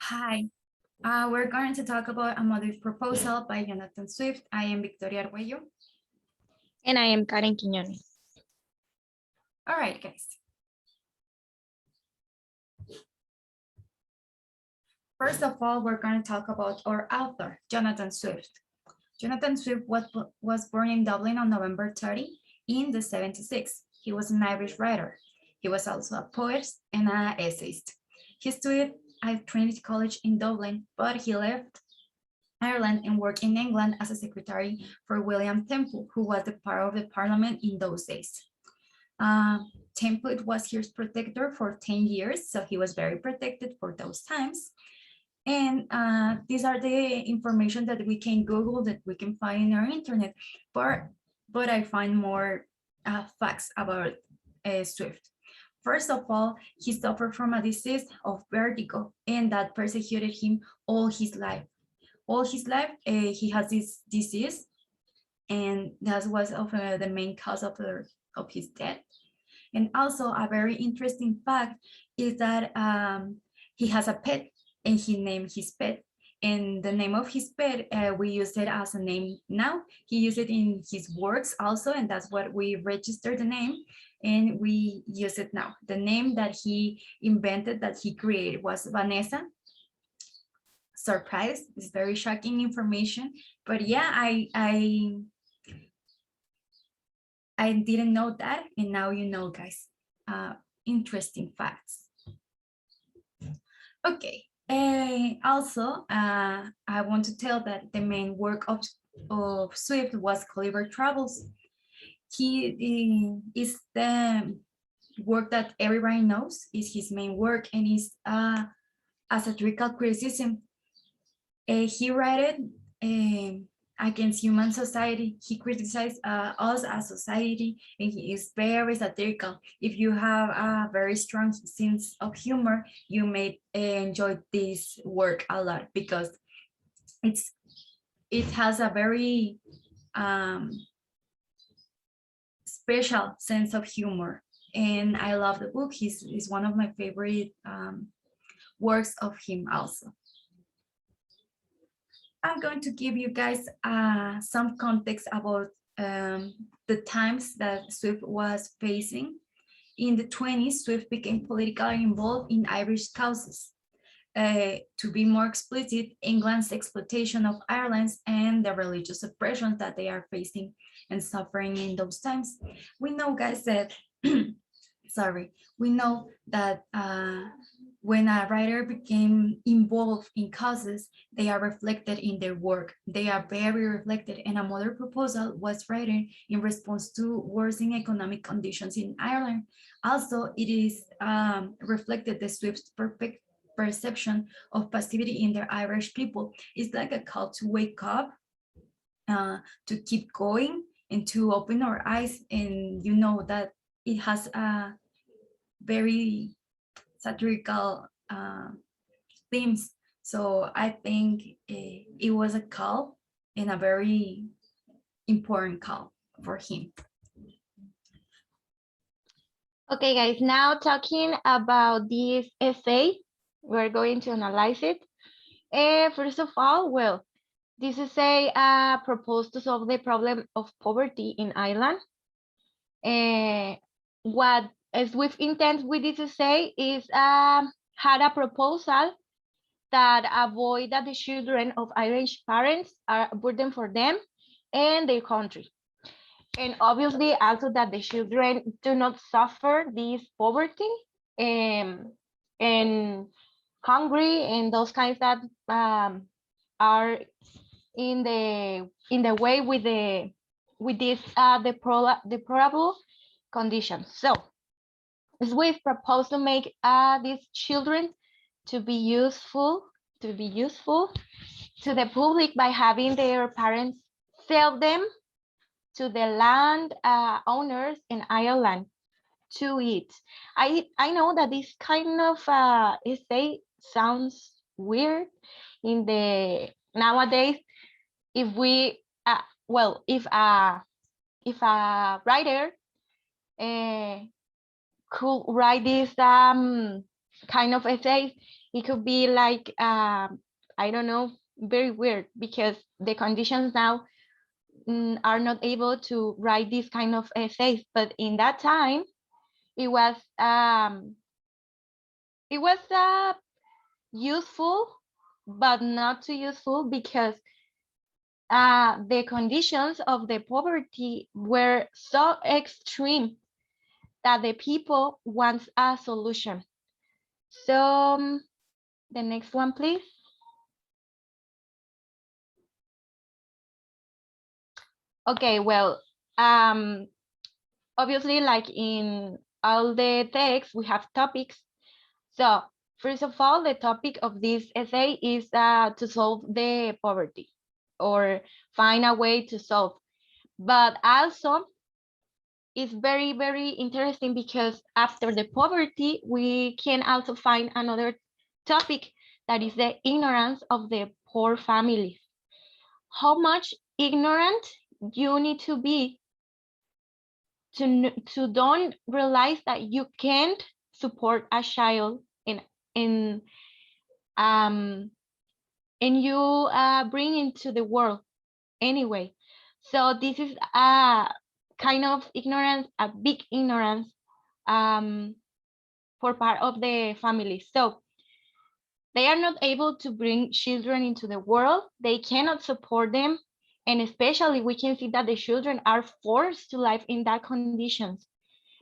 Hi, we're going to talk about a model proposal by Jonathan Swift. I am Victoria Arguello. And I am Karen Quiñones. All right, guys. First of all, we're going to talk about our author, Jonathan Swift. Jonathan Swift was born in Dublin on November 30 in the 76. He was an Irish writer. He was also a poet and an essayist. He studied at Trinity College in Dublin, but he left Ireland and worked in England as a secretary for William Temple, who was the part of the parliament in those days. Temple was his protector for 10 years, so he was very protected for those times. And these are the information that we can Google, that we can find in our internet, but I find more facts about Swift. First of all, he suffered from a disease of vertigo, and that persecuted him all his life. All his life, he has this disease, and that was the main cause of his death. And also a very interesting fact is that he has a pet, and he named his pet. And the name of his pet, we use it as a name now. He used it in his works also, and that's what we register the name, and we use it now. The name that he invented, that he created, was Vanessa. Surprise, it's very shocking information, but yeah, I didn't know that, and now you know, guys. Interesting facts. Okay, also, I want to tell that the main work of Swift was Gulliver Travels. He is the work that everybody knows, is his main work, and is a satirical criticism. He wrote against human society. He criticized us as society, and he is very satirical. If you have a very strong sense of humor, you may enjoy this work a lot, because it has a very special sense of humor, and I love the book. He's one of my favorite works of him also. I'm going to give you guys some context about the times that Swift was facing. In the 20s, Swift became politically involved in Irish causes. To be more explicit, England's exploitation of Ireland and the religious oppression that they are facing and suffering in those times. We know, guys, that we know that when a writer became involved in causes, they are reflected in their work. They are very reflected, and a model proposal was written in response to worsening economic conditions in Ireland. Also, it is reflected the Swift's perfect perception of passivity in the Irish people. It's like a call to wake up, to keep going, and to open our eyes. And you know that it has a very satirical themes. So I think it was a call, and a very important call for him. Okay, guys, now talking about this essay, we're going to analyze it. First of all, well, this essay proposed to solve the problem of poverty in Ireland. What Swift intends with this essay is had a proposal that avoid that the children of Irish parents are a burden for them and their country. And obviously also that the children do not suffer this poverty and hungry and those kinds that are in the way with this deplorable conditions. So Swift proposed to make these children to be useful to the public by having their parents sell them to the land owners in Ireland to eat. I know that this kind of essay sounds weird in the nowadays. If we if a writer could write this kind of essays, It could be like, I don't know, very weird because the conditions now are not able to write this kind of essays. But in that time, it was useful, but not too useful because the conditions of the poverty were so extreme that the people want a solution. So the next one, please. Okay, well, obviously, like in all the texts, we have topics. So first of all, the topic of this essay is to solve the poverty or find a way to solve. But also, it's very, very interesting because after the poverty, we can also find another topic that is the ignorance of the poor families. How much ignorant you need to be to don't realize that you can't support a child in um and you bring into the world anyway. So this is a kind of ignorance, a big ignorance for part of the family. So they are not able to bring children into the world. They cannot support them. And especially we can see that the children are forced to live in that conditions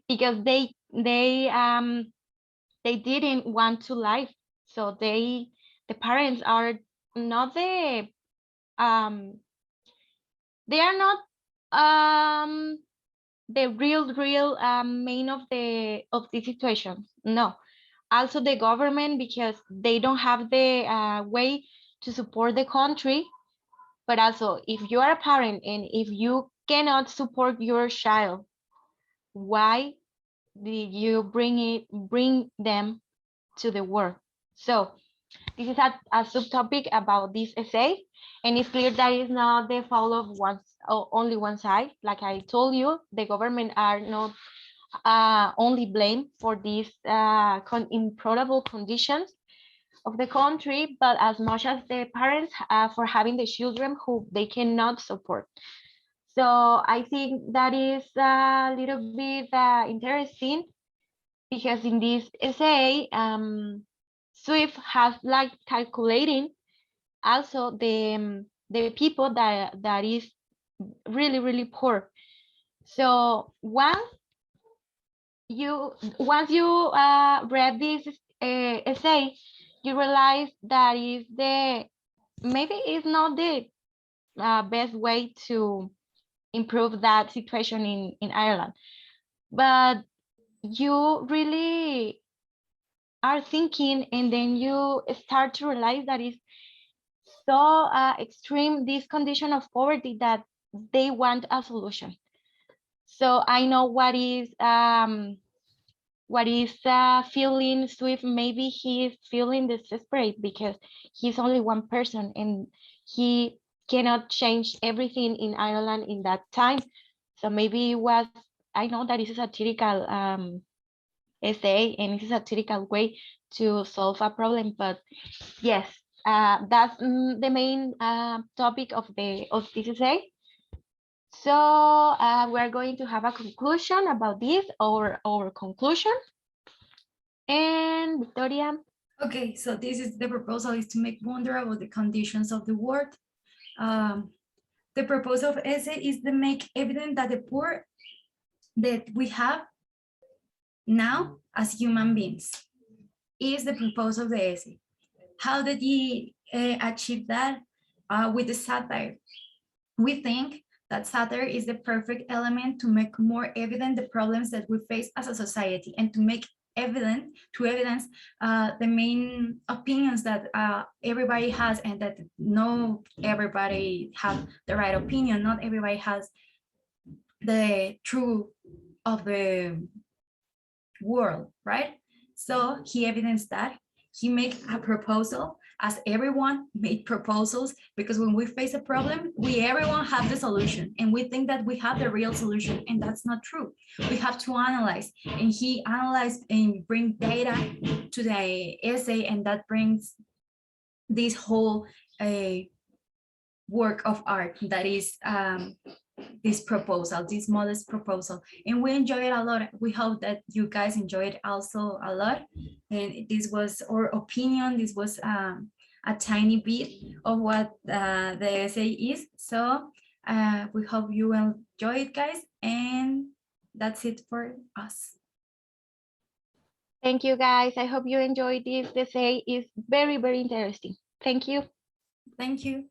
because they didn't want to live. So the parents are not they are not the real main of the situation. No, also the government because they don't have the way to support the country. But also if you are a parent and if you cannot support your child, why did you bring them to the world? So this is a subtopic about this essay, and it's clear that it's not the fault of only one side. Like I told you, the government are not only blamed for these improbable conditions of the country, but as much as the parents for having the children who they cannot support. So I think that is a little bit interesting because in this essay, Swift has like calculating also the people that is really poor. So once you read this essay, you realize that is maybe it's not the best way to improve that situation in Ireland, but you really are thinking and then you start to realize that it's so extreme this condition of poverty that they want a solution. So I know what is feeling Swift. Maybe he is feeling desperate because he's only one person and he cannot change everything in Ireland in that time. So maybe it was, I know that it's a satirical essay and it's a satirical way to solve a problem, but yes, that's the main topic of this essay. So we're going to have a conclusion about this, or our conclusion. And Victoria. Okay, so this is the proposal is to make wonder about the conditions of the world. The purpose of essay is to make evident that the poor that we have now as human beings is the purpose of the essay. How did he achieve that? With the satire. We think that satire is the perfect element to make more evident the problems that we face as a society and to make evidence the main opinions that everybody has, and that no everybody have the right opinion. Not everybody has the truth of the world, right? So he evidenced that. he made a proposal, as everyone made proposals, because when we face a problem, everyone have the solution and we think that we have the real solution, and that's not true. We have to analyze, and he analyzed and bring data to the essay, and that brings this whole work of art that is this proposal, this modest proposal, and we enjoy it a lot. We hope that you guys enjoy it also a lot. And this was our opinion. This was a tiny bit of what the essay is. So we hope you enjoy it, guys. And that's it for us. Thank you, guys. I hoop you enjoyed this. The essay is very, very interesting. Thank you. Thank you.